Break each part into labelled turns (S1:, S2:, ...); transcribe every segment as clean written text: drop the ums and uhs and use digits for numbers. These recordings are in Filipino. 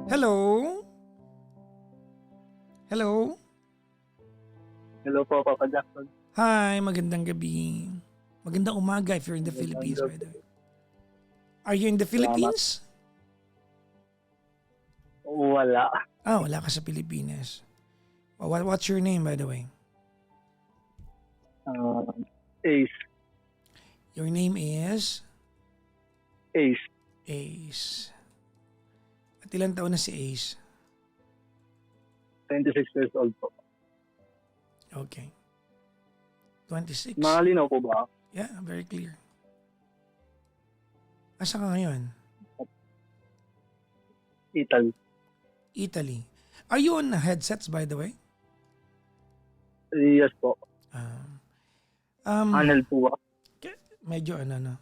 S1: Hello? Hello?
S2: Hello po, Papa Jackson.
S1: Hi, magandang gabi. Magandang umaga if you're in the Philippines, by the way. Are you in the
S2: Salamat.
S1: Philippines?
S2: Wala.
S1: Wala ka sa Pilipinas. What's your name, by the way?
S2: Uh, Ace.
S1: Your name is
S2: Ace.
S1: Ace. At ilang taon na si Ace?
S2: 26 years old po.
S1: Okay. 26.
S2: Makalinaw po ba?
S1: Yeah, very clear. Asa ka ngayon?
S2: Italy.
S1: Italy. Are you on headsets, by the way?
S2: Yes po. Anel po ba?
S1: Medyo no.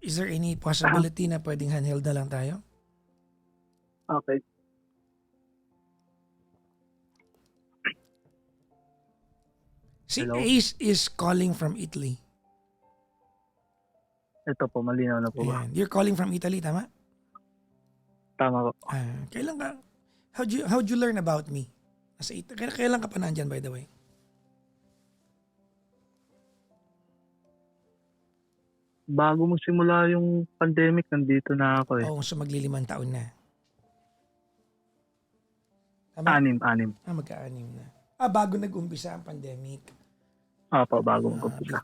S1: Is there any possibility na pwedeng handheld na lang tayo?
S2: Okay.
S1: Si
S2: Hello?
S1: Ace is calling from Italy.
S2: Ito po, malinaw na po ba?
S1: Ayan. You're calling from Italy, tama?
S2: Tama po.
S1: Kailan ka? How'd you learn about me? Kailan ka pa nandyan, by the way?
S2: Bago magsimula yung pandemic, nandito na ako eh.
S1: So maglilimang taon na. Tama?
S2: Anim.
S1: Magka-anim na. Bago nag-umpisa ang pandemic.
S2: Opo, bago mag-umpisa.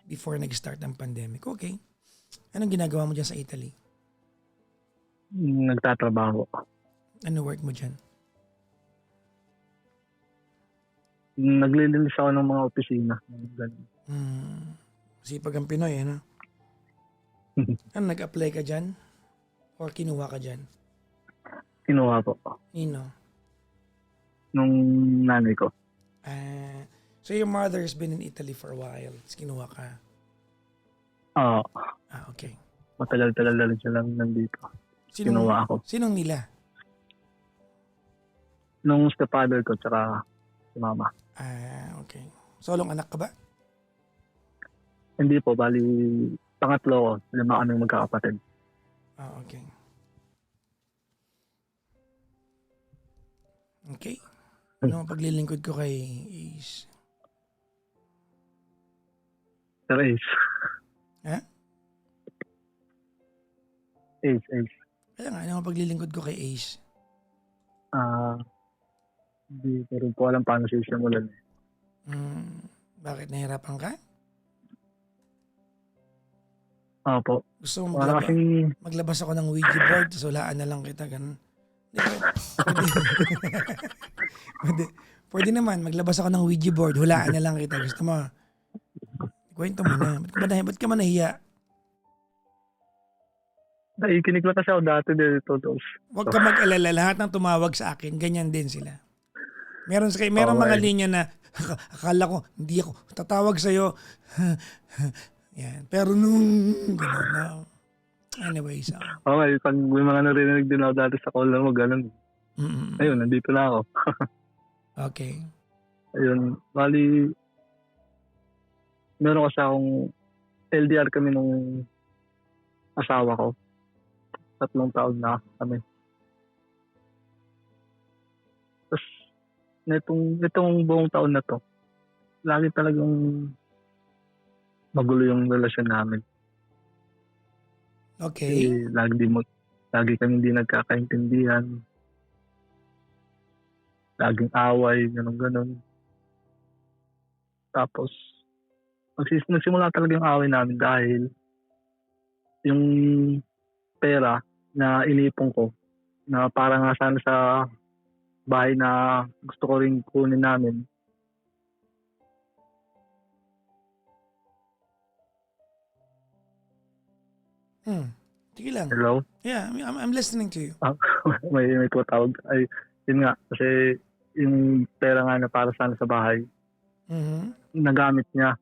S1: Before nag-start ang pandemic. Okay. Anong ginagawa mo dyan sa Italy?
S2: Nagtatrabaho.
S1: Ano work mo dyan?
S2: Naglilinis ako ng mga opisina. Ganun.
S1: Sipag ang Pinoy, ano? Ano, nag-apply ka dyan? Or kinuha ka dyan?
S2: Kinuha po.
S1: Nino?
S2: Nung nanay ko.
S1: So your mother has been in Italy for a while. Tapos kinuha ka.
S2: Oo.
S1: Okay.
S2: Matagal-tagal na rin siya lang nandito. Kinuha ako.
S1: Sinong nila?
S2: Nung stepfather ko, tsaka si mama.
S1: Okay. Solong anak ka ba?
S2: Hindi po, bali pangatlo ko. 5 kaming magkakapatid.
S1: Okay. Okay. Ano ang paglilingkod ko kay Ace?
S2: Sir Ace.
S1: Ha?
S2: Ace.
S1: Kaya nga, ano ang paglilingkod ko kay Ace?
S2: Hindi ko rin po alam paano siya simulan.
S1: Bakit nahirapan ka?
S2: Opo.
S1: Gusto mo
S2: Wala kasing
S1: maglabas ako ng Ouija board, tapos walaan na lang kita, ganun. Pwede naman, maglabas ako ng Ouija board, hulaan na lang kita. Gusto mo? Kwento mo na. Ba't ka man nahiya?
S2: nakikinig lang kasi ako dati dito.
S1: Huwag ka mag-alala. Lahat ng tumawag sa akin, ganyan din sila. Meron mga linya na akala ko, hindi ako tatawag sa'yo. Yan. Pero nung gano'n na. Anyway, so.
S2: Okay, pag may mga narinig din ako dati sa call mo, ganun. Ayun, nandito na ako.
S1: Okay.
S2: Ayun, bali, meron kasi akong LDR kami nung asawa ko. 3 taon na kami. Tapos, itong buong taon na to, lagi talagang magulo yung relasyon namin.
S1: Okay.
S2: Lagi kami hindi nagkakaintindihan. Laging away, ganun. Tapos, nagsimula talaga yung away namin dahil yung pera na inipon ko na para nga sana sa bahay na gusto ko rin kunin namin.
S1: Sige lang.
S2: Hello?
S1: Yeah, I'm listening to you.
S2: may tawag. Ay, yun nga. Kasi yung pera nga na para sana sa bahay, nagamit niya.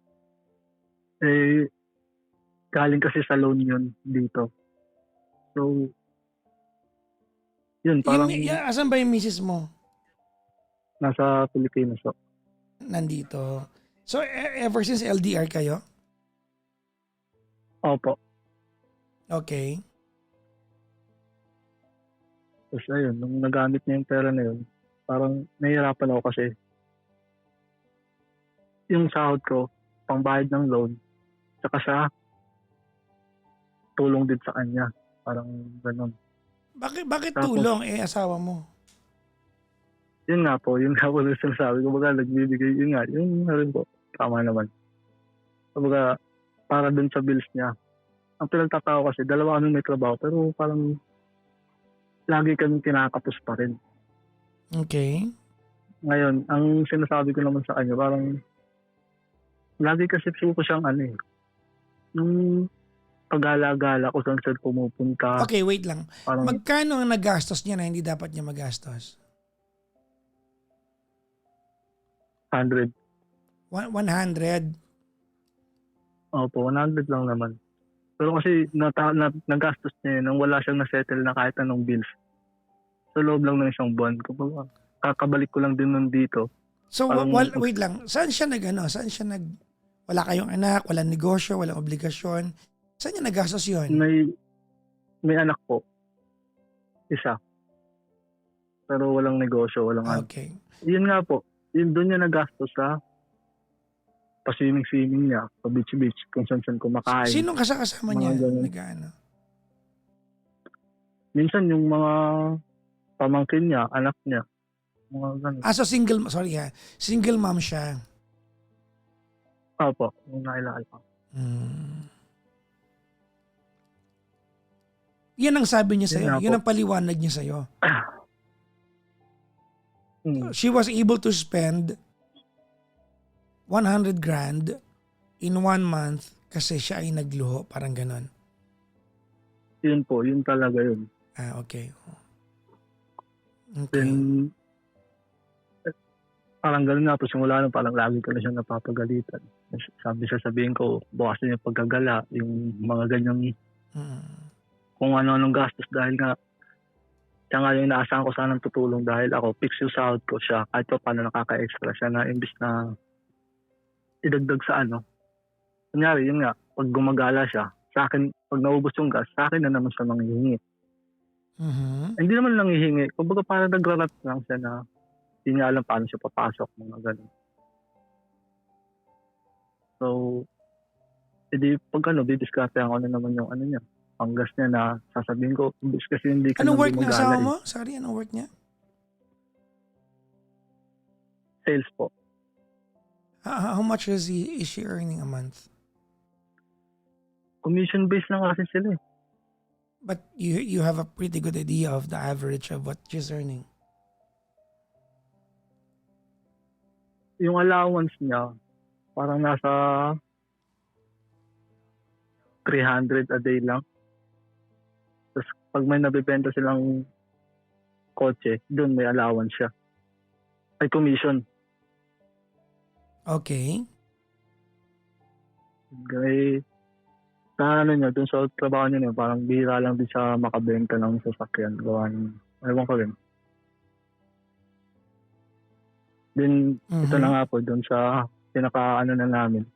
S2: Galing kasi sa loan yun dito. So, yun, parang
S1: Asan ba yung misis mo?
S2: nasa Pilipinas. So.
S1: Nandito. So, ever since LDR kayo?
S2: Opo.
S1: Okay.
S2: Tapos ayun, nung nagamit niya yung pera na yun, parang nahihirapan ako kasi yung sahod ko, pangbayad ng loan, tsaka sa tulong din sa kanya. Parang ganun.
S1: Bakit
S2: Tapos,
S1: tulong asawa mo?
S2: yun nga po yung sinasabi ko. Baga, nagbibigay, yun nga, yun na rin po. Tama naman. Baga, para dun sa bills niya. Ang pinagtatao kasi, dalawa kami may trabaho, pero parang lagi kami kinakapos pa rin.
S1: Okay.
S2: Ngayon, ang sinasabi ko naman sa kanya, parang lagi kasi ko siyang nung pagala-gala ko saan siya pumupunta,
S1: Okay, wait lang.
S2: parang
S1: Magkano ang nagastos niya na hindi dapat niya magastos?
S2: 100.
S1: 100.
S2: Opo, 100 lang naman. Pero kasi nagastos niya yun nang wala siyang na-settle na kahit anong bills. Sa loob lang ng isang buwan. Kumbaga, kakabalik ko lang din nun dito.
S1: So,
S2: Parang
S1: wait lang. Saan siya wala kayong anak, walang negosyo, walang obligasyon. Saan niya nagastos yun?
S2: may anak po. Isa. Pero walang negosyo, walang
S1: Okay.
S2: Yun nga po. Yun doon niya nagastos sa pa-swimming niya, pa-beach, kung saan kumakain.
S1: Sinong kasama
S2: Mga
S1: niya?
S2: ganun.
S1: Nag-ano?
S2: Minsan yung mga pamangkin niya, anak niya, mga ganun.
S1: So single mom siya.
S2: Opo, yung nailakal pa.
S1: Yan ang sabi niya
S2: Yun
S1: sa'yo.
S2: nga
S1: Yun
S2: po.
S1: ang paliwanag niya sa'yo.
S2: Hmm.
S1: She was able to spend 100 grand in 1 month kasi siya ay nagluho. Parang ganon.
S2: Yun po, yun talaga yun.
S1: Okay.
S2: Then,
S1: Okay.
S2: parang gano'n nga po, simula nung parang lagi ko na siyang napapagalitan. Sabihin ko, bukas na yung pagkagala, yung mga ganyang, kung ano-anong gastos dahil nga, siya nga yung inaasahan ko sanang tutulong dahil ako, fix yung sahod ko siya, kahit pa paano nakaka-extra siya na imbis na idagdag sa Kunyari, yun nga, pag gumagala siya, sa akin, pag naubos yung gas, sa akin na naman siya manghihingi. Hindi naman lang hihingi. Kumbaga parang nagrarat lang siya na hindi niya alam paano siya papasok, mga ganun. So, edi pag didiskarte ako na naman yung niya, panggas niya na sasabihin ko, imbis kasi hindi ka
S1: Anong
S2: nang
S1: work ng asawa
S2: gumagala
S1: mo? Sorry, anong work niya?
S2: Sales po.
S1: How much is she earning a month?
S2: Commission based lang kasi sila eh.
S1: But you have a pretty good idea of the average of what she's earning.
S2: Yung allowance niya, parang nasa 300 a day lang. Tapos pag may nabibenta silang kotse, doon may allowance siya. Ay commission.
S1: Okay.
S2: Kaya sa niya, doon sa trabaho niya, parang bihira lang din siya makabenta ng sasakyan. Gawa ng, ewan ko rin. Then, ito na nga po, doon sa pinaka na namin.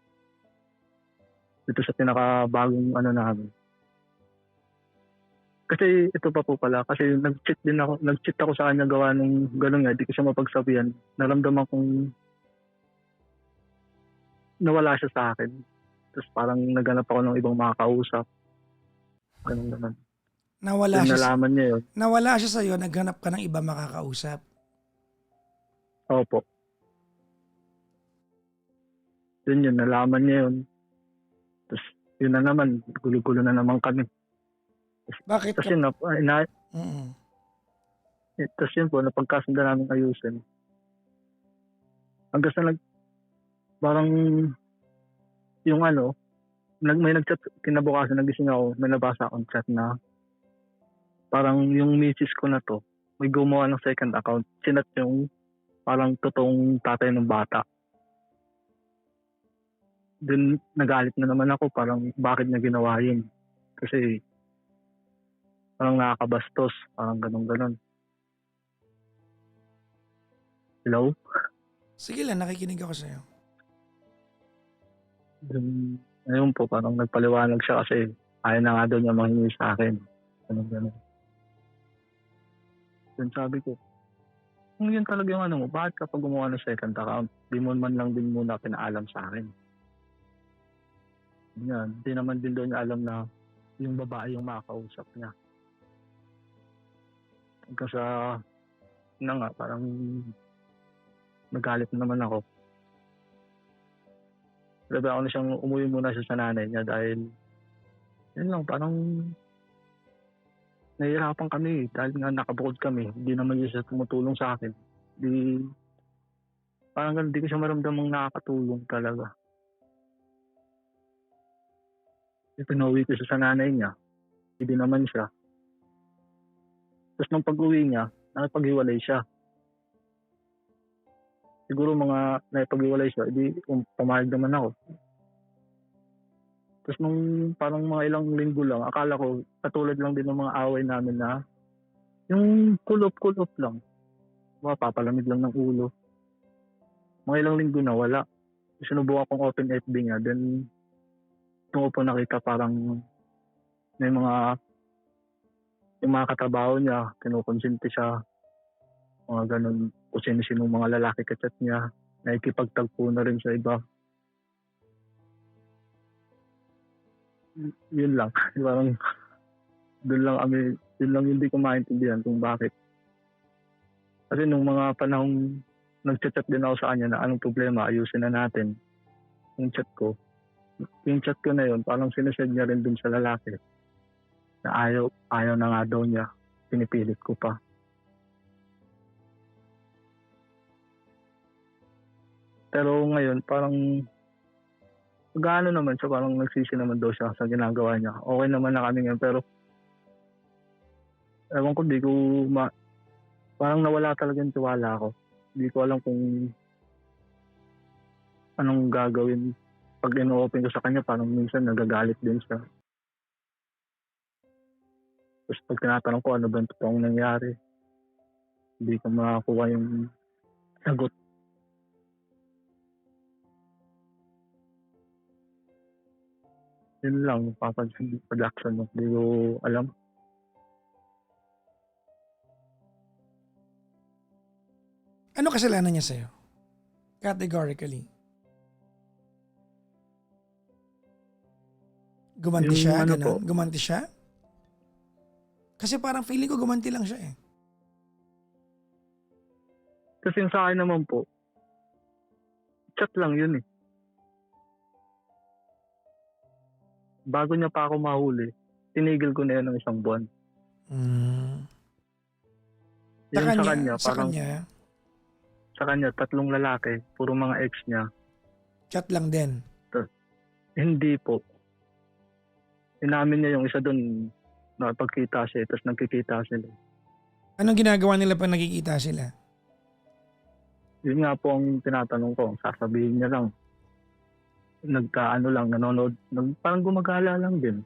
S2: Dito sa pinaka-bagong namin. Kasi ito pa po pala, kasi nag-cheat ako sa kanya gawa ng gano'n nga, di ko siya mapagsabihan. Naramdaman kong nawala siya sa akin. Tapos parang naghanap ako ng ibang makakausap. Ganun naman. Nalaman niya yun.
S1: Nawala siya sa'yo, naghanap ka ng iba makakausap.
S2: Opo. Yun, nalaman niya yun. Tapos yun na naman, gulo-gulo na naman kami.
S1: Bakit?
S2: Tapos yun, tapos yun po, napagkasunda namin ayusin. Hanggang sa parang yung may nag-chat, kinabukasan nagising ako, may nabasa akong chat na parang yung misis ko na to, may gumawa ng second account. Sinat yung parang totoong tatay ng bata. Then nagalit na naman ako, parang bakit niya ginawa yun. Kasi parang nakakabastos, parang ganun-ganun. Hello?
S1: Sige lang, nakikinig ako sa'yo.
S2: Ayun po, parang nagpaliwanag siya kasi ayaw na nga daw niya manghingi sa akin. Ganun. Yun sabi ko, kung yun talaga yung ano mo, bakit kapag gumawa ng second account, di mo man lang din muna pinaalam sa akin? Yan, di naman din doon niya alam na yung babae yung makakausap niya. Kasi na nga, parang nagalit naman ako. Sabi ako na siyang umuwi muna siya sa nanay niya dahil yun lang, parang nahihirapan kami dahil nga nakabukod kami. Hindi naman siya tumutulong sa akin. Parang ganun, di ko siya maramdamang nakakatulong talaga. Pinauwi ko siya sa nanay niya. Hindi naman siya. Tapos nung pag-uwi niya, nakipaghiwalay siya. Siguro mga nakipaghiwalay siya, pumayag naman ako. Tapos nung parang mga ilang linggo lang, akala ko katulad lang din ng mga away namin na yung kulop-kulop lang. Papalamig lang ng ulo. Mga ilang linggo na wala. Sinubukan kong open FB niya. Then, doon ko po nakita parang may yung mga katrabaho niya, kinukonsente siya. Mga ganun, kung sino-sino mga lalaki kachat niya. Nakikipagtagpo na rin sa iba. Yun lang. Parang yun lang hindi ko maintindihan kung bakit. Kasi nung mga panahong nag-chat din ako sa kanya na anong problema, ayusin na natin. Yung chat ko na yun, parang sinasend niya rin dun sa lalaki. Na ayaw na nga daw niya. Pinipilit ko pa. Pero ngayon, parang gaano naman siya, parang nagsisi naman daw siya sa ginagawa niya. Okay naman na kami ngayon, pero ewan ko, parang nawala talaga yung tiwala ko. Hindi ko alam kung anong gagawin. Pag ino-open ko sa kanya, parang minsan nagagalit din siya. Tapos pag tinatanong ko ano ba yung totoong nangyari, hindi ko makakuha yung sagot. Yun lang, papansin production mo. Hindi ko alam.
S1: Ano kasalanan niya sa'yo? Categorically. Gumanti
S2: Yung
S1: siya?
S2: ano
S1: Ganun?
S2: po.
S1: Gumanti siya? Kasi parang feeling ko gumanti lang siya eh.
S2: Kasi yung sa akin naman po, chat lang yun eh. Bago niya pa ako mahuli, tinigil ko na yun ng 1 buwan.
S1: Sa
S2: Yung
S1: kanya,
S2: sa kanya, 3 lalaki, puro mga ex niya.
S1: chat lang din.
S2: Hindi po. Inamin niya yung isa doon, nakapagkita siya, tapos nagkikita sila.
S1: Anong ginagawa nila pag nagkikita sila?
S2: Yun nga po ang tinatanong ko, sasabihin niya lang. Nanonood, parang gumagala lang din.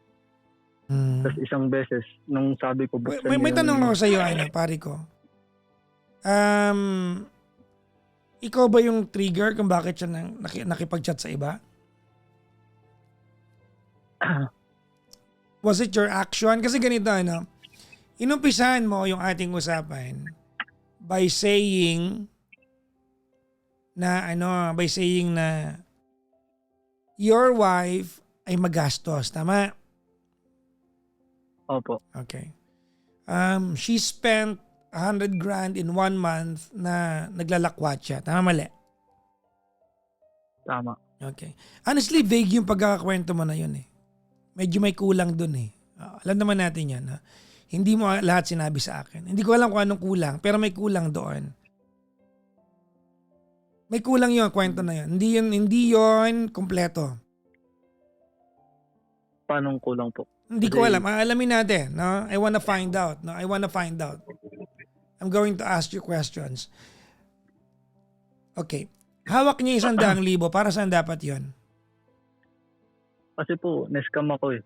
S2: Tapos isang beses, nung sabi ko, buksan
S1: May
S2: niya
S1: tanong ako sa iyo, pare ko. Ikaw ba yung trigger kung bakit siya nakipag-chat sa iba? Was it your action? Kasi ganito, inumpisahan mo yung ating usapan by saying na your wife ay magastos, tama?
S2: Opo.
S1: Okay. She spent 100 grand in 1 month na naglalakwat siya. Tama, mali?
S2: Tama.
S1: Okay. Honestly, vague yung pagkakakwento mo na yun eh. Medyo may kulang dun eh. Alam naman natin yan. Ha? Hindi mo lahat sinabi sa akin. Hindi ko alam kung anong kulang, pero may kulang doon. May kulang yung kwento na yun. Hindi yun kompleto.
S2: Paano kulang po?
S1: Hindi ko alam. Alamin natin. No? I wanna find out. No? I wanna find out. I'm going to ask you questions. Okay. Hawak niya 100,000. Para saan dapat yon?
S2: Kasi po, na-scam ako eh.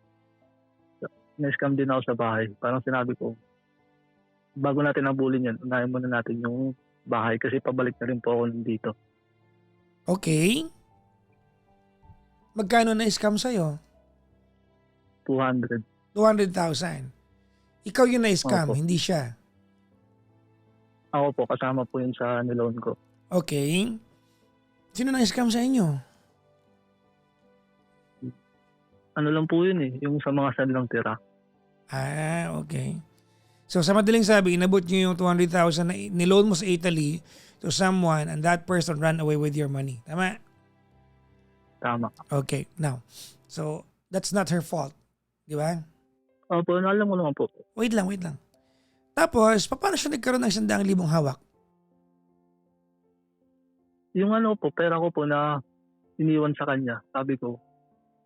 S2: Na-scam din ako sa bahay. Parang sinabi ko, bago natin nabulin yan, unahin muna natin yung bahay kasi pabalik na rin po ako dito.
S1: Okay. Magkano na-scam sa'yo?
S2: 200.
S1: 200,000. Ikaw yung na-scam,
S2: Opo.
S1: hindi siya.
S2: Ako po, kasama po yun sa niloan ko.
S1: Okay. Sino na-scam sa inyo?
S2: Ano lang po yun eh, yung sa mga sanlang tira.
S1: Okay. So sa madaling sabi, inabot nyo yung 200,000 na niloan mo sa Italy to someone and that person ran away with your money. Tama?
S2: Tama.
S1: Okay. Now, so that's not her fault. Di ba?
S2: Opo, alam ko naman po.
S1: Wait lang. Tapos, paano siya nagkaroon ng 100,000 hawak?
S2: Yung ano po, pera ko po na iniwan sa kanya. Sabi ko,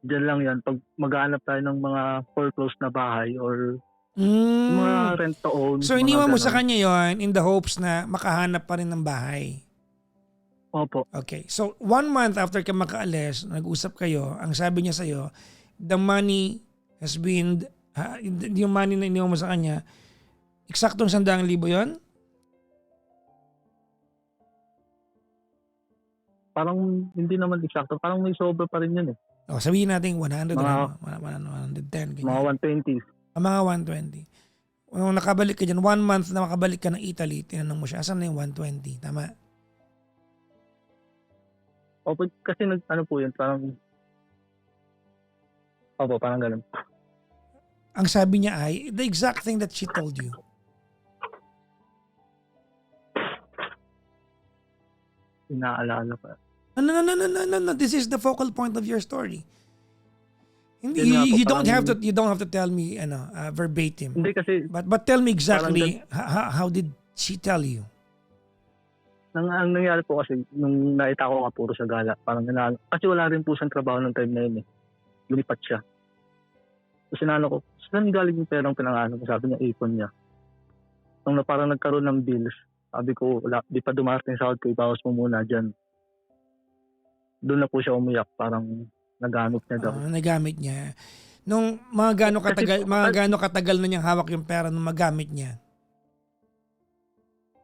S2: dyan lang yan. Pag maghanap tayo ng mga foreclosed na bahay or mga rent to own.
S1: So, iniwan mo sa kanya yon in the hopes na makahanap pa rin ng bahay.
S2: Opo.
S1: Okay. So, 1 month after ka makaalis, nag-usap kayo, ang sabi niya sa'yo, the money has been, yung money na iniwan mo sa kanya, eksaktong 100,000 yon?
S2: Parang hindi naman eksakto. Parang may sobra pa rin yun eh.
S1: O, sabihin natin 100
S2: Mga-
S1: 110.
S2: Mga 120s.
S1: Mga 120. Nung nakabalik ka dyan, 1 month na makabalik ka ng Italy, tinanong mo siya, asan na yung 120? Tama?
S2: Opo, kasi ano po yun, parang... Opo, parang ganun.
S1: Ang sabi niya ay, the exact thing that she told you.
S2: Inaalala pa.
S1: No. This is the focal point of your story. Hindi,
S2: Yun nga po,
S1: you don't have to tell me verbatim.
S2: Hindi kasi,
S1: But tell me exactly how did she tell you?
S2: ang nangyari po kasi, nung naita ko nga puro sa gala, parang kasi wala rin po siyang trabaho ng time na yun eh. Lumipat siya. So sinano ko, saan galing yung perang pinangano ko? Sabi niya, ipon niya. Nung parang nagkaroon ng bills, sabi ko, wala, di pa dumarating sa ko, ibawas mo muna dyan. Doon na po siya umiyak, parang nagamit niya daw.
S1: Nagamit niya. Nung mga gaano katagal na niyang hawak yung pera nung magamit niya?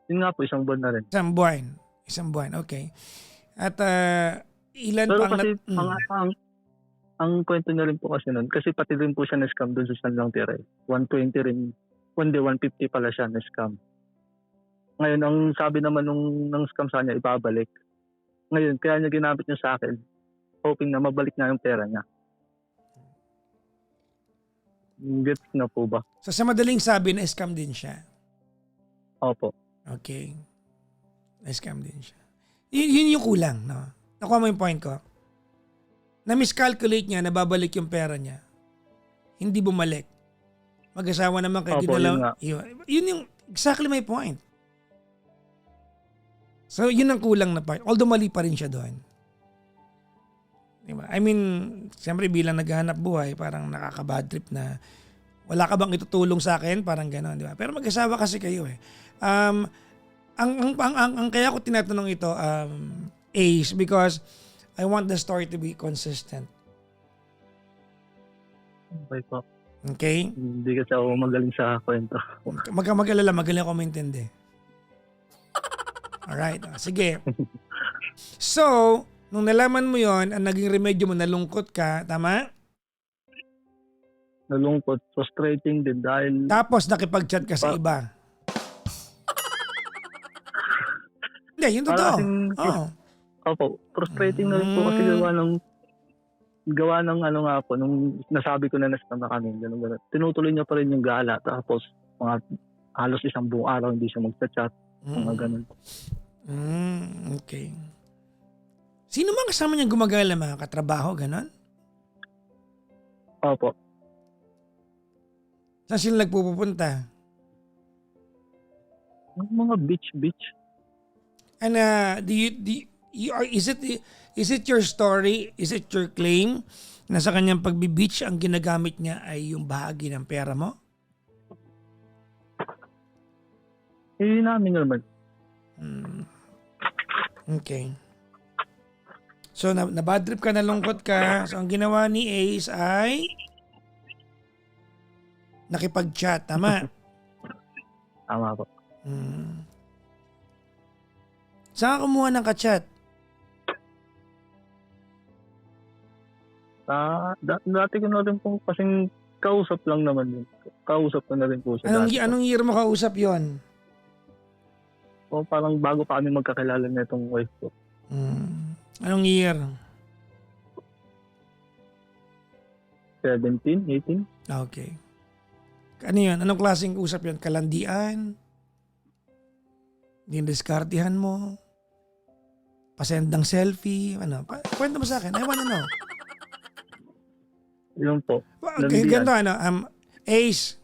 S2: Yun nga po, 1 buwan na rin.
S1: 1 buwan. 1 buwan, okay. At ilan
S2: Pero
S1: pa
S2: kasi, ang kwento niya rin po kasi nun, kasi pati rin po siya na-scam doon sa San Lang Tire. 120 rin, 150 pala siya na-scam. Ngayon, ang sabi naman ng scam sa kanya, ibabalik. Ngayon, kaya niya ginamit niya sa akin, hoping na mabalik na yung pera niya. Gets na po ba?
S1: So sa madaling sabi, na-scam din siya.
S2: Opo.
S1: Okay. Na-scam din siya. Yun yung kulang, no? Nakuha mo yung point ko? Na-miscalculate niya, nababalik yung pera niya. Hindi bumalik. Mag-asawa naman kayo.
S2: Opo, yun nga.
S1: Yun yung exactly my point. So, yun ang kulang na part. Although mali pa rin siya doon. Diba? I mean, siyempre bilang naghahanap buhay, parang nakaka-bad trip na wala ka bang itutulong sa akin? Parang gano'n, di ba? Pero mag-asawa kasi kayo eh. Ang kaya ko tinatanong ito, Ace, because I want the story to be consistent.
S2: Okay po.
S1: Okay?
S2: Hindi kasi ako magaling sa kwento.
S1: Mag-alala, magaling ako maintindi. Alright, sige. So, nung nalaman mo yon, ang naging remedyo mo, nalungkot ka, tama?
S2: Nalungkot, frustrating din dahil...
S1: Tapos nakipag-chat ka sa iba. Hindi, yun totoo. Oo.
S2: Opo, frustrating na rin po kasi gawa ng ano nga po, nung nasabi ko na na-scam na kami, gano'n. Tinutuloy niya pa rin yung gala, tapos mga halos 1 buong araw hindi siya mag-chat, mga gano'n.
S1: Okay. Sino man kasama niya gumagala, mga katrabaho, gano'n?
S2: Opo.
S1: Saan sila nagpupunta?
S2: Mga beach.
S1: And is it your story? Is it your claim na sa kanyang pagbi-beach ang ginagamit niya ay yung bahagi ng pera mo?
S2: Namin naman.
S1: Okay. So na-bad trip ka, nalungkot ka. So ang ginawa ni Ace ay nakipag-chat, tama?
S2: Tama po.
S1: Saan ka kumuha ng ka-chat?
S2: Dati ko na rin po kasing kausap lang naman yun. Kausap ko na rin po siya.
S1: Anong year mo kausap yon?
S2: O parang bago pa kami magkakilala nitong wife ko.
S1: Anong year?
S2: 17, 18.
S1: Okay. Ano yun? Anong klaseng usap yun? Kalandian? Diniskartihan mo? Pasendang selfie? Ano? Kwento mo sa akin. I wanna know.
S2: Yun po.
S1: Okay, ganito ano. Ace,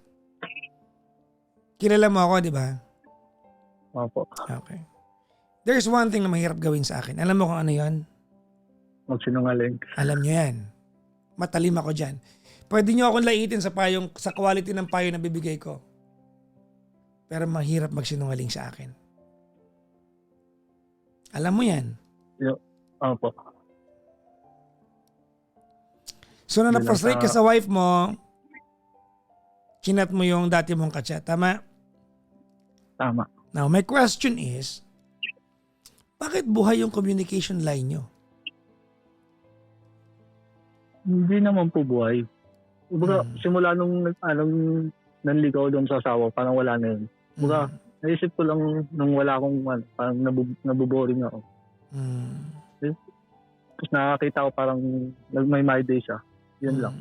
S1: kilala mo ako, di ba?
S2: Opo.
S1: Okay. There's one thing na mahirap gawin sa akin. Alam mo kung ano yan?
S2: Magsinungaling.
S1: Alam niyo yan. Matalim ako dyan. Pwede niyo akong laitin sa quality ng payo na bibigay ko. Pero mahirap magsinungaling sa akin. Alam mo yan.
S2: Opo.
S1: So na
S2: Bilang
S1: na-frustrate ka
S2: sa-
S1: sa wife mo, chinat mo yung dati mong kachat. Tama?
S2: Tama.
S1: Now, my question is, bakit buhay yung communication line nyo?
S2: Hindi naman po buhay. Kumbaga, simula nung nanligaw doon sa asawa, parang wala na yun. Kumbaga, naisip ko lang nung wala akong, parang nabuboring ako. Tapos nakakita ko parang may my day siya. Yun lang.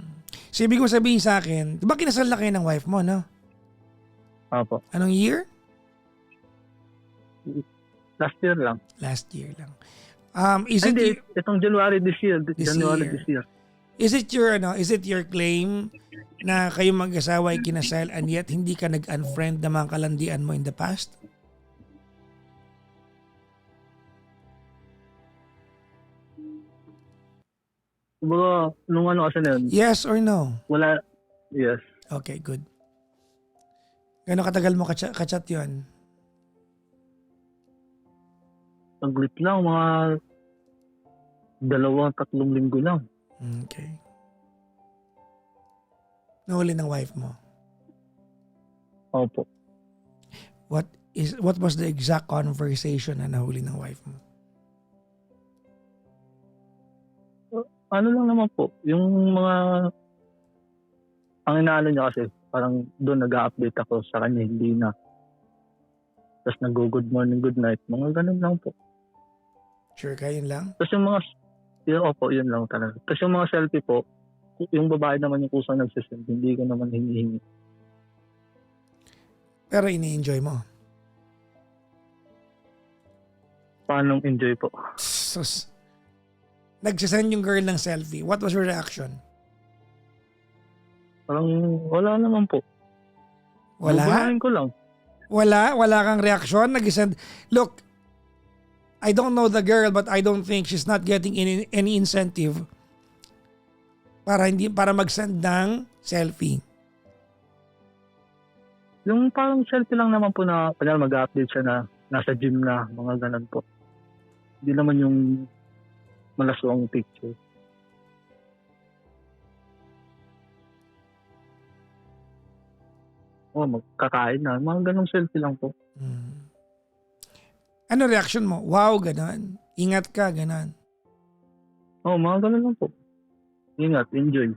S1: So, ibig mo sabihin sa akin, di ba kinasal na kayo ng wife mo, no?
S2: Opo.
S1: Anong year?
S2: Last year lang.
S1: Last year lang.
S2: Hindi, itong January this year. January
S1: year.
S2: this year.
S1: Is it your claim na kayo mag-asawa ay kinasal and yet hindi ka nag-unfriend ng mga kalandian mo in the past?
S2: Kumbaga, nung ano kasi na yun,
S1: Yes or no?
S2: wala, yes.
S1: Okay, good. Gano'ng katagal mo kachat yun?
S2: Saglit lang, mga 2-3 linggo lang.
S1: Okay. Nahuli ng wife mo.
S2: Opo.
S1: What was the exact conversation na nahuli ng wife mo?
S2: Ano lang naman po, yung mga, ang inaano niya kasi, parang doon nag-update ako sa kanya, hindi na. Tapos nag-good morning, good night, mga ganun lang po.
S1: Sure ka, yun lang?
S2: Tapos yung mga, opo, yun lang talaga. Tapos yung mga selfie po, yung babae naman yung kusang nagsisend, hindi ko naman hinihingi.
S1: Pero ini-enjoy mo.
S2: Paano enjoy po?
S1: Sus. Nagsasend yung girl ng selfie. What was your reaction?
S2: Parang wala naman po.
S1: Wala?
S2: Bubuhayin ko lang.
S1: Wala kang reaction. Nag-send. Look, I don't know the girl but I don't think she's not getting any incentive para mag-send ng selfie.
S2: Yung parang selfie lang naman po na mag-update siya na nasa gym na, mga ganun po. Hindi naman yung malaswang picture. Magkakain na. Mga ganong selfie lang po.
S1: Ano reaction mo? Wow, ganon. Ingat ka, ganon.
S2: Mga ganon lang po. Ingat, enjoy.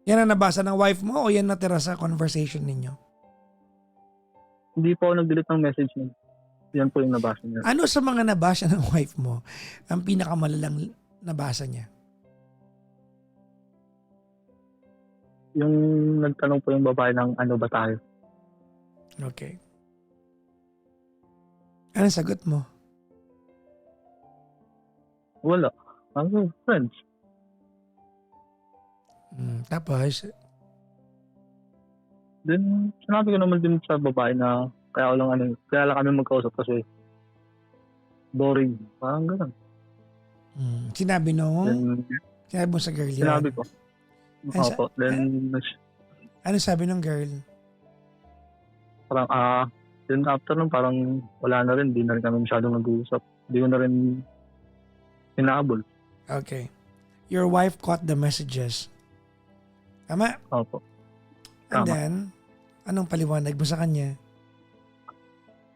S1: Yan ang nabasa ng wife mo o yan natira sa conversation ninyo?
S2: Hindi po ako nag-delete ng message niya. Yan po yung nabasa niya.
S1: Ano sa mga nabasa ng wife mo ang pinakamalalang nabasa niya?
S2: Yung nagtanong po yung babae ng ano ba tayo.
S1: Okay. Anong sagot mo?
S2: Wala. Friends.
S1: Tapos,
S2: Then, sinabi ko naman din sa babae na kaya lang kami magkausap kasi boring. Parang gano'n.
S1: sinabi
S2: Then,
S1: mo sa girl yan?
S2: sinabi ko.
S1: Ay,
S2: Opo. Then,
S1: Ano sabi ng girl?
S2: parang, then after nun, parang wala na rin. Di na rin kami masyadong nag-uusap. Di ko na rin inaabol.
S1: Okay. Your wife caught the messages. Tama?
S2: Opo.
S1: And
S2: Tama.
S1: then, anong paliwanag mo sa kanya?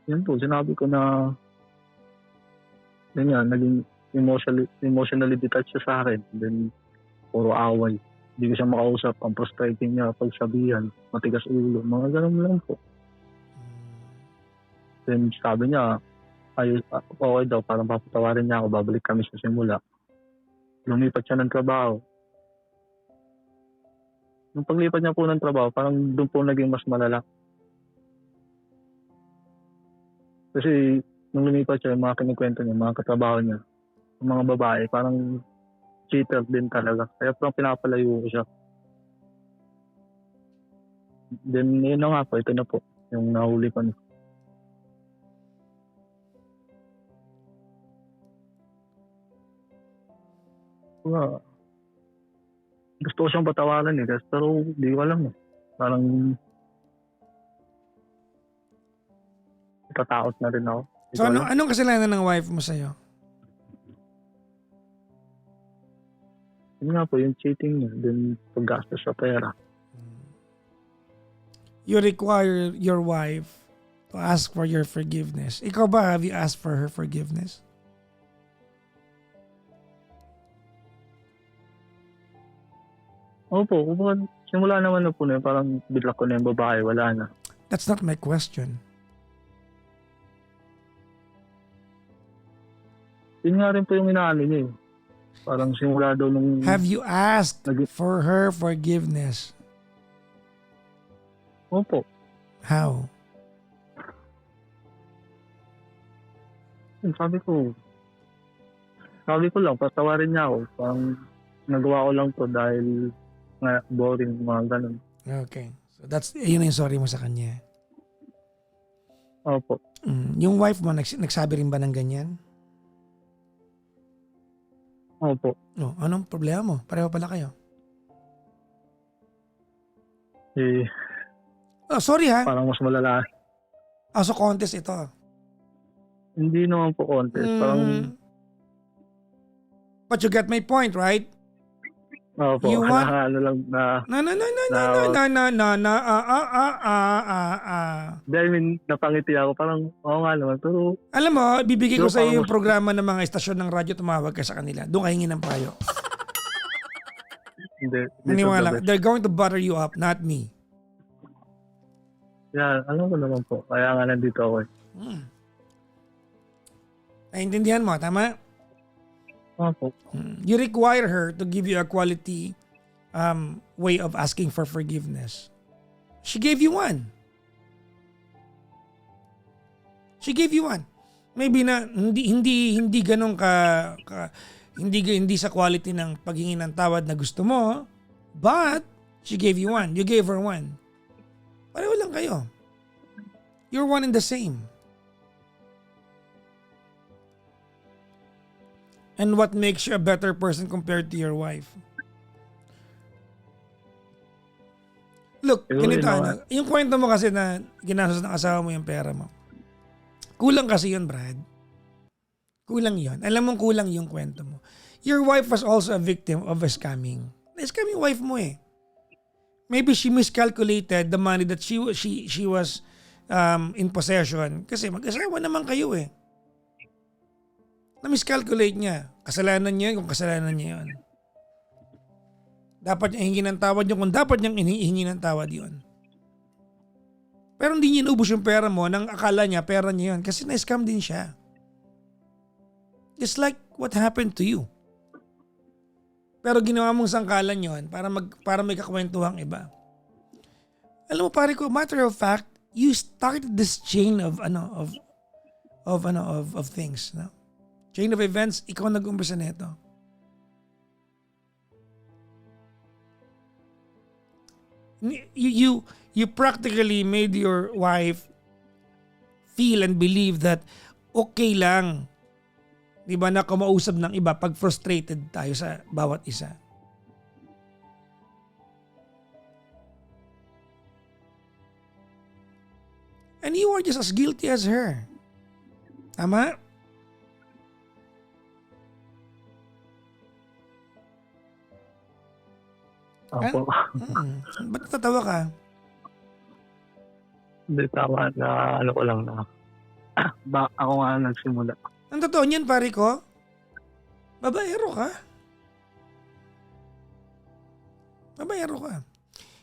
S2: Yun po, sinabi ko na yun yan, naging emotionally detached siya sa akin. Then, puro away. Hindi ko siya makausap. Ang frustrating niya, pagsabihan, matigas ulo. Mga ganun lang po. Then sabi niya, okay daw, parang papatawarin niya ako, babalik kami sa simula. Lumipat siya ng trabaho. Nung paglipat niya po ng trabaho, parang doon po naging mas malala. Kasi nung lumipat siya, yung mga kinikwento niya, mga katrabaho niya, yung mga babae, parang cheater din talaga. Kaya parang pinapalayo ko siya. Then yun na nga po, ito na po, yung nahuli ko niya. Gusto ko siyang patawaran pero di ko alam. Parang natatakot na rin ako. Di
S1: So
S2: ko alam.
S1: anong kasalanan ng wife mo sa'yo?
S2: Yun nga po, yung cheating niya, then paggastos sa pera.
S1: You require your wife to ask for your forgiveness. Ikaw ba, have you asked for her forgiveness?
S2: Opo, simula naman na po na yun, parang bigla ko na yung babae, wala na.
S1: That's not my question.
S2: Yun nga rin po yung inaano niya eh. Parang simula daw nung...
S1: Have you asked for her forgiveness?
S2: Opo.
S1: How?
S2: Sabi ko lang, patawarin niya ako. Parang nagawa ko lang to dahil nga boring, mga ganun.
S1: Okay. So yun yung sorry mo sa kanya.
S2: Opo.
S1: Yung wife mo, nagsabi rin ba ng ganyan?
S2: Opo.
S1: Oh, anong problema mo? Pareho pala kayo.
S2: Eh,
S1: Oh, sorry ha.
S2: parang mas malala.
S1: So contest ito.
S2: Hindi naman po contest. Parang,
S1: But you get my point, right?
S2: opo,
S1: You want-
S2: ano lang na... I mean, napangiti ako. Parang, oo nga naman. Pero,
S1: Alam mo, bibigay ko
S2: Pero
S1: sa iyo
S2: parang
S1: yung programa ng mga estasyon ng radyo, tumawag ka sa kanila. Doon ka hingi ng payo.
S2: hindi.
S1: Naniwala. They're going to butter you up, not me.
S2: Yeah, alam ko naman po. Kaya nga nandito ako eh.
S1: Naintindihan mo, tama?
S2: Opo.
S1: You require her to give you a quality way of asking for forgiveness. She gave you one. She gave you one. Maybe na hindi ganun hindi sa quality ng paghingi ng tawad na gusto mo, but she gave you one. You gave her one. Pareho lang kayo. You're one and the same. And what makes you a better person compared to your wife? Look,
S2: Siguro
S1: ganito
S2: yun,
S1: ano, yung kwento mo kasi na ginastos ng asawa mo yung pera mo. Kulang kasi yun, Brad. Kulang yun. Alam mong kulang yung kwento mo. Your wife was also a victim of a scamming. Na-scam yung wife mo eh. Maybe she miscalculated the money that she was in possession. Kasi mag-asawa naman kayo eh. Na-miscalculate niya. Kasalanan niya yun kung kasalanan niya yun. Dapat niya hingi ng tawad yun kung dapat niyang hingi ng tawad yun. Pero hindi niya inubos yung pera mo nang akala niya pera niya yun kasi na-scam din siya. Just like what happened to you. Pero ginawa mong sangkalan yun para may kakwentuhang iba. Alam mo pare ko, matter of fact, you started this chain of things, no? Chain of events, ikaw nag-umpisa nito. You practically made your wife feel and believe that okay lang. 'Di ba na kumausap ng iba pag frustrated tayo sa bawat isa. And you are just as guilty as her. Tama?
S2: Opo.
S1: Ba't natatawa ka?
S2: Hindi, tama na ano ko lang na. Ako nga nagsimula.
S1: Ang totoo niyan, pare ko, babaero ka. Babaero ka.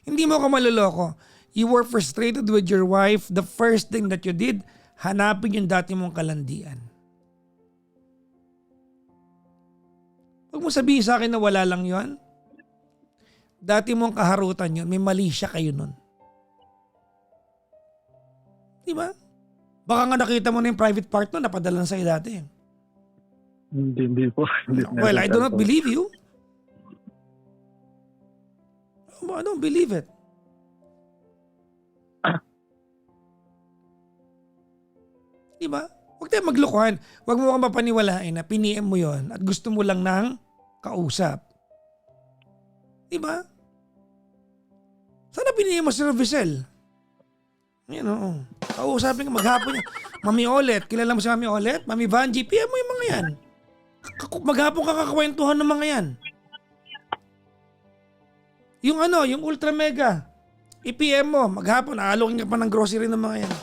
S1: Hindi mo ka maloloko. You were frustrated with your wife. The first thing that you did, hanapin yung dati mong kalandian. Huwag mo sabihin sa akin na wala lang yon. Dati mong kaharutan yun, may mali siya kayo nun. Diba? Baka nga nakita mo na yung private part nun, napadala sa'yo dati.
S2: Hindi po.
S1: Well, I do not believe you. I don't believe it. Diba? Huwag tayo maglokohan. Huwag mo kang mapaniwalain na piniem mo yon at gusto mo lang ng kausap. Diba? Sana piniem mo si Rovicel. Yan oo. Kausapin ka maghapon niya. Mami Olet, kilala mo si Mami Olet? Mami Vanji, PM mo yung mga yan. Maghapon ka kakakwentuhan ng mga yan. Yung ultra mega. I-PM mo, maghapon, aalokin ka pa ng grocery ng mga yan.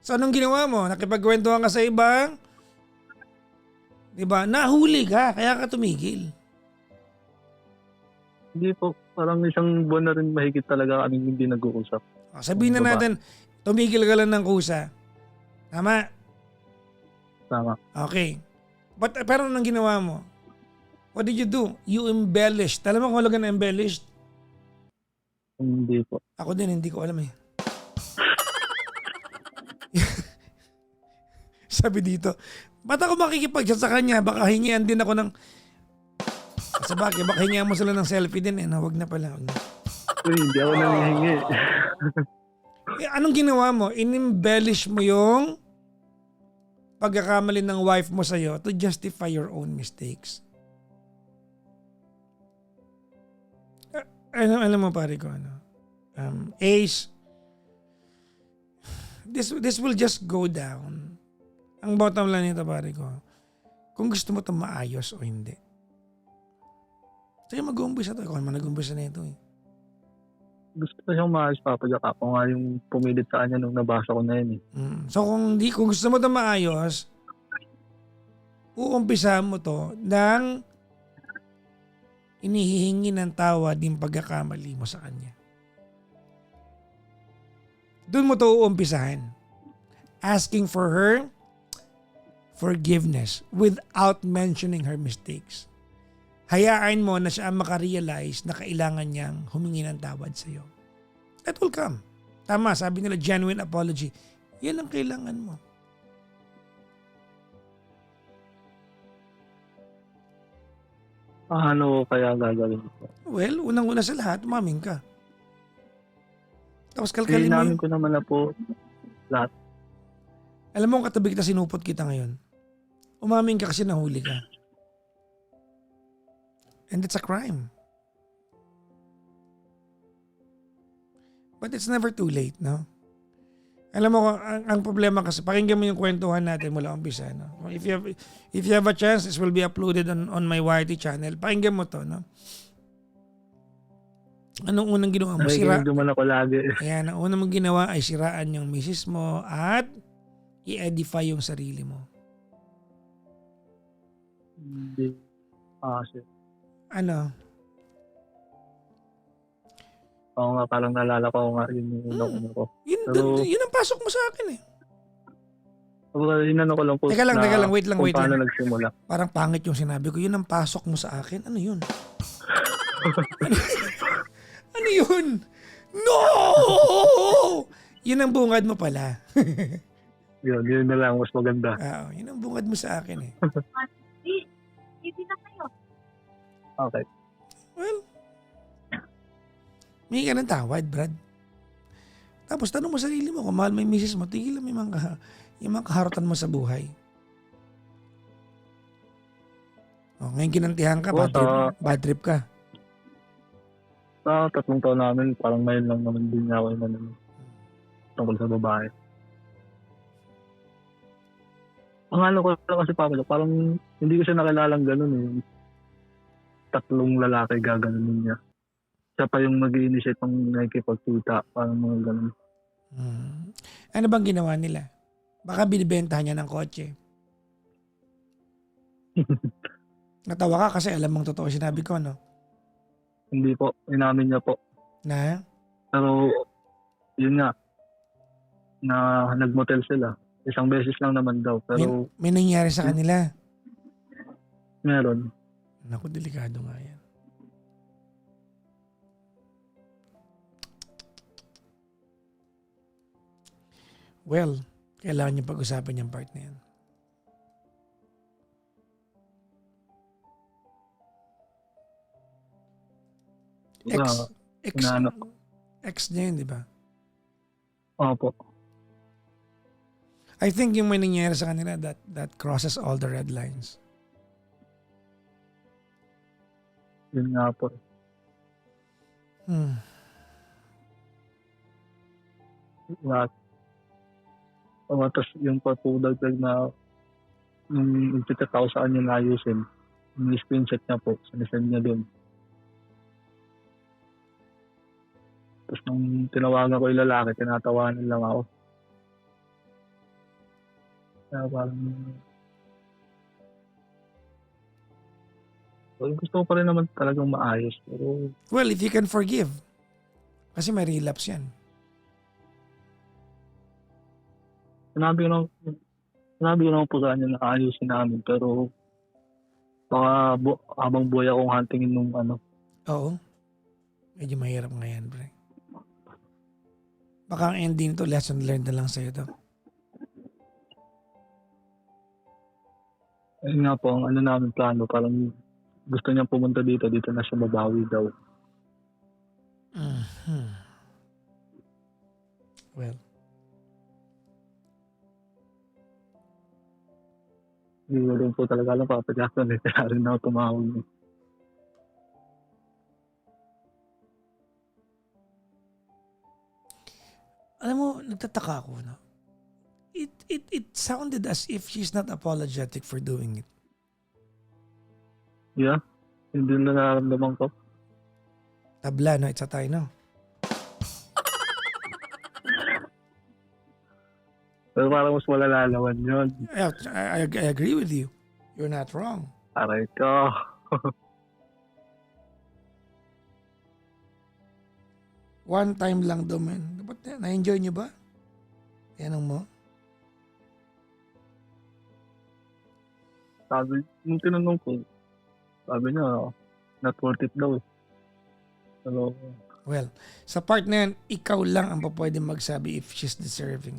S1: So anong ginawa mo? Nakipagkwentuhan ka sa ibang? Diba? Nahuli ka, kaya ka tumigil.
S2: Hindi po. Parang isang buwan na rin mahigit talaga kami hindi nag-uusap.
S1: Sabihin na natin, tumigil ka lang ng kusa. Tama?
S2: Tama.
S1: Okay. Pero anong ginawa mo? What did you do? You embellished. Alam mo kung halaga na embellished?
S2: Hindi po.
S1: Ako din, hindi ko alam eh. Sabi dito, ba't ako makikipag-chat sa kanya? Baka hingian din ako ng... Sa bagay, baka hingian mo sila ng selfie din eh. No, wag na pala. Wag na.
S2: Uy, hindi ako nangihingi.
S1: Anong ginawa mo? In-embellish mo yung pagkakamali ng wife mo sa'yo to justify your own mistakes. Alam mo pare ko, Ace, this will just go down. Ang bottom line nito pare ko, kung gusto mo ito maayos o hindi. Sige mag-uumpisa ito. Ikaw naman nag-uumpisa na ito eh.
S2: Gusto ko siyang maayos, Papa Jack. Ako nga yung pumilit sa kanya nung nabasa ko na yun eh.
S1: So kung gusto mo ito maayos, uumpisa mo to ng inihihingi ng tawad yung pagkakamali mo sa kanya. Doon mo to uumpisahan. Asking for her forgiveness without mentioning her mistakes. Hayaan mo na siya ang makarealize na kailangan niyang humingi ng tawad sa iyo. That will come. Tama, sabi nila genuine apology. Yan ang kailangan mo.
S2: Ano kaya gagawin ko?
S1: Well, unang-una sa lahat, umamin ka. Tapos kalkalin mo
S2: Namin ko naman na po lahat.
S1: Alam mo, katabi kita, sinupot kita ngayon. Umamin ka kasi nahuli ka. And it's a crime. But it's never too late, no? Alam mo, ang problema kasi, pakinggan mo yung kwentuhan natin mula umpisa, no? If you have a chance, this will be uploaded on my YT channel. Pakinggan mo to, no? Anong unang ginawa mo?
S2: Naman ako lagi.
S1: Ayan, ang unang mong ginawa ay siraan yung misis mo at i-edify yung sarili mo.
S2: Hindi. Shit.
S1: Ano?
S2: Oo nga, parang nalala ko nga yun yung unang ko.
S1: Yun ang pasok mo sa akin eh.
S2: Inano ko lang po.
S1: Teka lang, wait lang.
S2: Paano nagsimula.
S1: Parang pangit yung sinabi ko, yun ang pasok mo sa akin. Ano yun? Ano yun? No! Yun ang bungad mo pala.
S2: Yun na lang, mas maganda.
S1: Oo, yun ang bungad mo sa akin eh.
S3: Hindi na kayo.
S2: Okay.
S1: Well, may ka ng tawad, Brad. Tapos tanong mo sarili mo, kung mahal mo yung misis mo, tigilan mo yung mga kaharatan mo sa buhay. O, ngayon kinantihan ka, bad trip ka.
S2: Sa 3 taon namin, parang ngayon lang naman din niya ako yung tungkol sa babae. Ang ano ko lang kasi Papa, parang hindi ko siya nakilalang gano'n eh. 3 lalaki gaganunin niya. Siya pa yung mag-i-initiate ng nakikipagkita, parang mga gano'n.
S1: Ano bang ginawa nila? Baka binibentahan niya ng kotse. Natawa ka kasi alam mong totoo sinabi ko, no?
S2: Hindi po, inamin niya po.
S1: Na?
S2: Pero, yun nga, na nagmotel sila. Isang beses lang naman daw, pero
S1: May nangyari sa kanila.
S2: meron.
S1: Naku, delikado nga yan. Well, kailangan niyo pag-usapan yung part na yan. Ex,
S2: Ah,
S1: ex,
S2: inaano.
S1: ex niya yun, di ba?
S2: Opo.
S1: I think yung may nangyari sa kanila that crosses all the red lines.
S2: Yun nga po.
S1: Hmm.
S2: Lahat. Tapos yung patudagdag na nung nagtitik ako sa kanya na ayusin, yung screenshot niya po, sinisend niya doon. Tapos nung tinawagan ko yung lalaki, tinatawanan lang ako. Kaya parang, well, gusto ko pa rin naman talagang maayos. Pero
S1: Well, if you can forgive. Kasi may relapse yan.
S2: sinabi ko naman po sa kanya na ayusin namin. Pero baka habang buhay akong huntingin nung ano.
S1: Oo. Medyo mahirap nga yan, pre. Baka ang ending to, lesson learned na lang sa'yo to.
S2: Ayun nga po, ang ano namin plano, parang gusto niyang pumunta dito na siya mabawi daw.
S1: Mhm. Well,
S2: Hindi ko rin po talaga alam, Papa Jackson, kaya rin ako tumawag.
S1: alam mo, nagtataka ako, no? It sounded as if she's not apologetic for doing it.
S2: Yeah, hindi na nararamdaman ko.
S1: Tabla, no? It's a tie, no?
S2: Pero parang mas malalalawan yun.
S1: I agree with you. You're not wrong.
S2: Aray ko.
S1: One time lang daw, man. Dapat na-enjoy niyo ba? Yanong mo?
S2: Sabi, nung tinanong ko, sabi niya, not worth it daw. Pero,
S1: Well, sa part na yan, ikaw lang ang pwede magsabi if she's deserving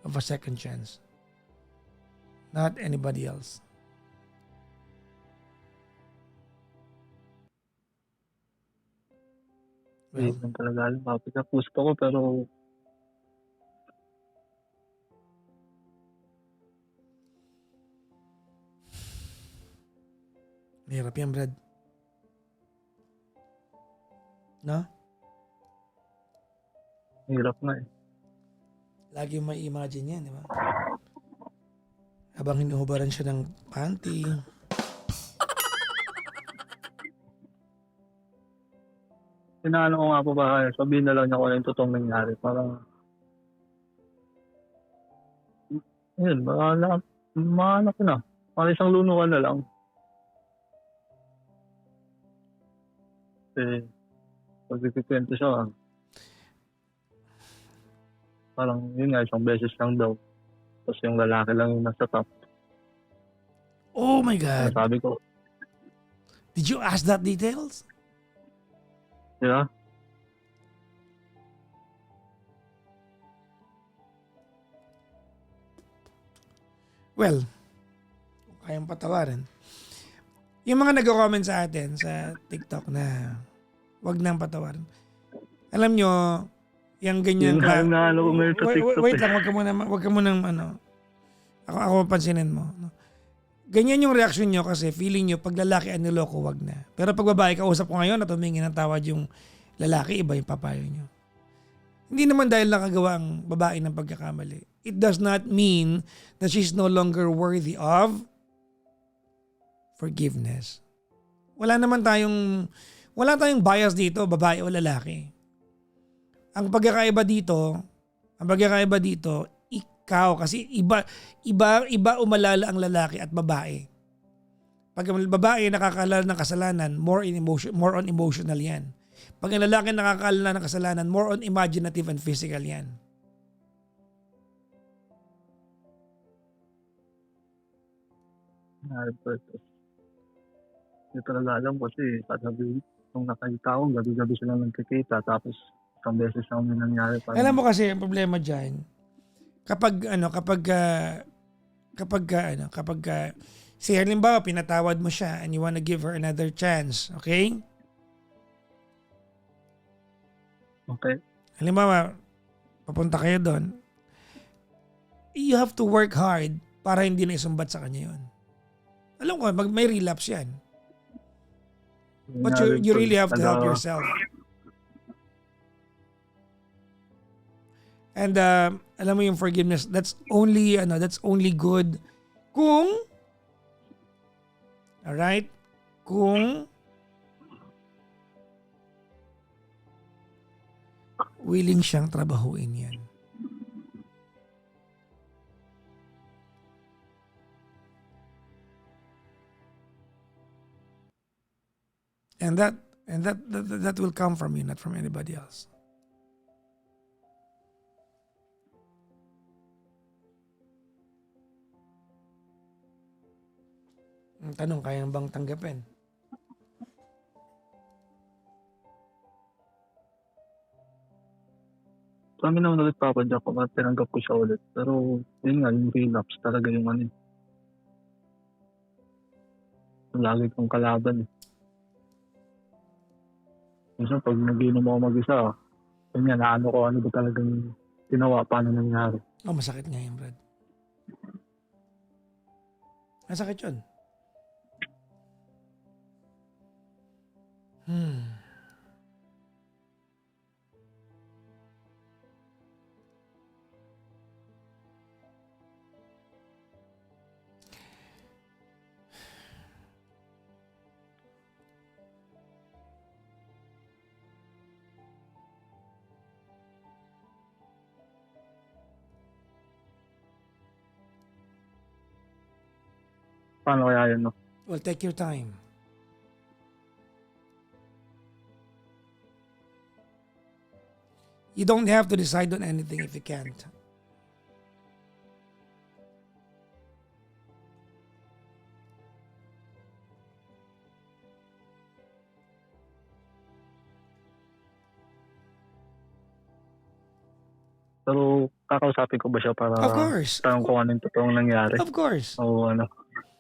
S1: of a second chance. Not anybody else.
S2: hindi
S1: Well,
S2: naman talaga alam. Papa Jack, gusto ko, pero
S1: mahirap yan, Brad. No?
S2: hirap nga eh.
S1: Lagi may imagine yan, di ba? Habang hinuhubaran siya ng panty.
S2: Inaano ko nga po ba, sabihin na lang niya kung ano yung totoong nangyari. Parang, yun, maano ko na. Parang isang lunukan na lang. Kasi, pag ikikwento siya, parang yun nga, isang beses lang daw. Tapos yung lalaki lang yung nasa top.
S1: Oh my God.
S2: Sabi ko,
S1: Did you ask that details?
S2: yeah,
S1: Well, kung kayang patawarin. Yung mga nag-comment sa atin sa TikTok na wag nang patawarin. Alam nyo, yung ganyan
S2: yun nga yung naano ko ngayon sa TikTok.
S1: wait lang, wag ka muna ano. Ako pansinin mo. No? Ganyan yung reaction nyo kasi feeling nyo pag lalaki ang niloko, wag na. Pero pag babae, kausap ko ngayon at humingi ng tawad yung lalaki, iba yung papayo nyo. Hindi naman dahil nakagawa ang babae ng pagkakamali. It does not mean that she's no longer worthy of forgiveness. Wala tayong bias dito, babae o lalaki. Ang pagkakaiba dito, ikaw kasi iba umalala ang lalaki at babae. Pag ang babae nakakaalala ng kasalanan, more on emotional yan. Pag ang lalaki nakakaalala ng kasalanan, more on imaginative and physical yan.
S2: Hindi talaga alam kasi kagabi nung nakita ko, gabi-gabi silang nagkikita tapos isang beses lang may nangyari pa.
S1: Alam mo kasi ang problema diyan, kapag say halimbawa pinatawad mo siya and you wanna give her another chance, okay?
S2: Okay.
S1: Halimbawa, papunta kayo doon, you have to work hard para hindi na isumbat sa kanya yun. Alam ko, may relapse yan. But you really have to help yourself. And alam mo yung forgiveness, that's only good kung alright, kung willing siyang trabahuin yan. And that will come from you, not from anybody else. Ang tanong, kaya bang tanggapin?
S2: Sa amin naman ulit papadyak ko at tinanggap ko siya ulit. Pero yun nga, yung relapse talaga yung ano. Lagi kong kalaban. Minsan pag nag-inom ako mag-isa, yun nga, naano ko ano ba talagang ginawa, paano nangyari.
S1: Oh, masakit nga yun, Brad. Masakit yun.
S2: Paano kaya yun, no?
S1: Well, take your time. You don't have to decide on anything if you can't.
S2: Pero kakausapin ko ba siya para
S1: Of course.
S2: tanong kung ano yung totoong nangyari?
S1: Of course.
S2: O ano?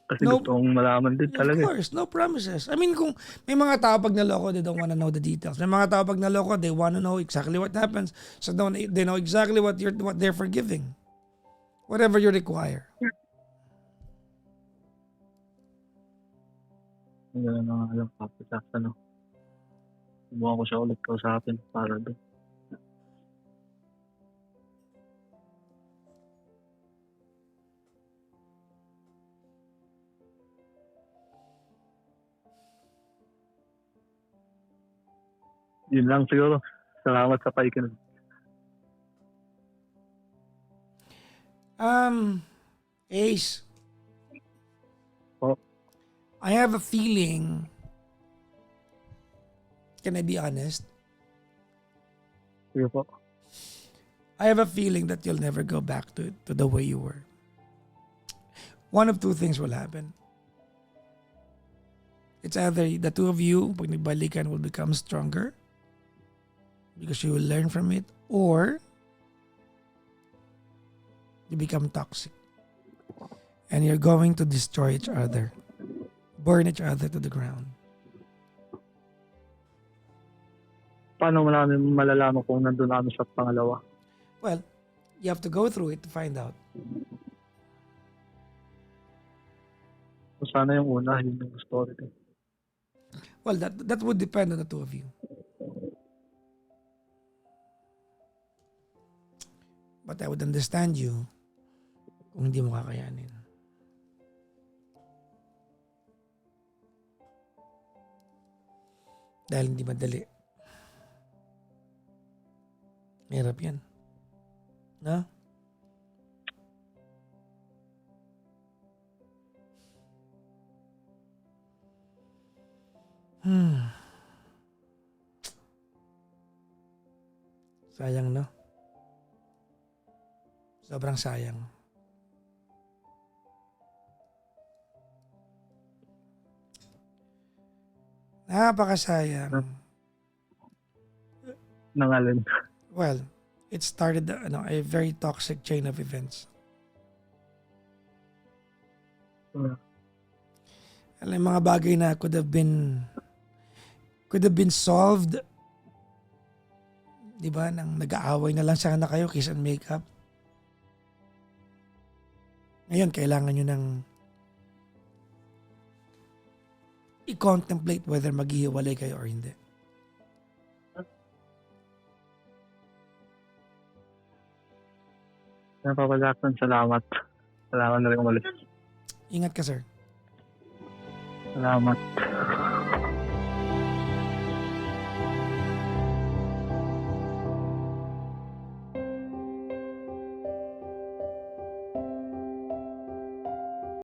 S2: Kasi
S1: No.
S2: gusto kong malaman din
S1: Of
S2: talaga.
S1: course, no promises. I mean, kung may mga tao pag naloko, they don't wanna know the details. May mga tao pag naloko, they wanna know exactly what happens. So they know exactly what they're forgiving. Whatever you require.
S2: Hindi na nga alam kapit ano. Subukan ko siya ulit kausapin para doon. Yun lang siguro. Salamat sa paikinig.
S1: Ace.
S2: Oh.
S1: I have a feeling. Can I be honest?
S2: Sige po.
S1: I have a feeling that you'll never go back to the way you were. One of two things will happen. It's either the two of you, pag nagbalikan, will become stronger because you will learn from it, or you become toxic and you're going to destroy each other, burn each other to the ground.
S2: Paano mo namin malalaman kung nandun namin sa pangalawa?
S1: Well, you have to go through it to find out.
S2: Kung sana yung una, yun yung story ko.
S1: Well, that would depend on the two of you. But I would understand you kung hindi mo kakayanin. Dahil hindi madali. Hirap yan. No? Hmm. Sayang, no? Sobrang sayang. Napakasayang.
S2: Nangalin.
S1: Well, it started a very toxic chain of events. Alam, mga bagay na could have been solved. Di ba? Nang nag-aaway na lang sana kayo, kiss and make up. Ngayon, kailangan nyo nang i-contemplate whether maghihiwalay kayo or hindi.
S2: Papa Jackson, salamat. Salamat na rin umalis.
S1: Ingat ka, sir.
S2: Salamat.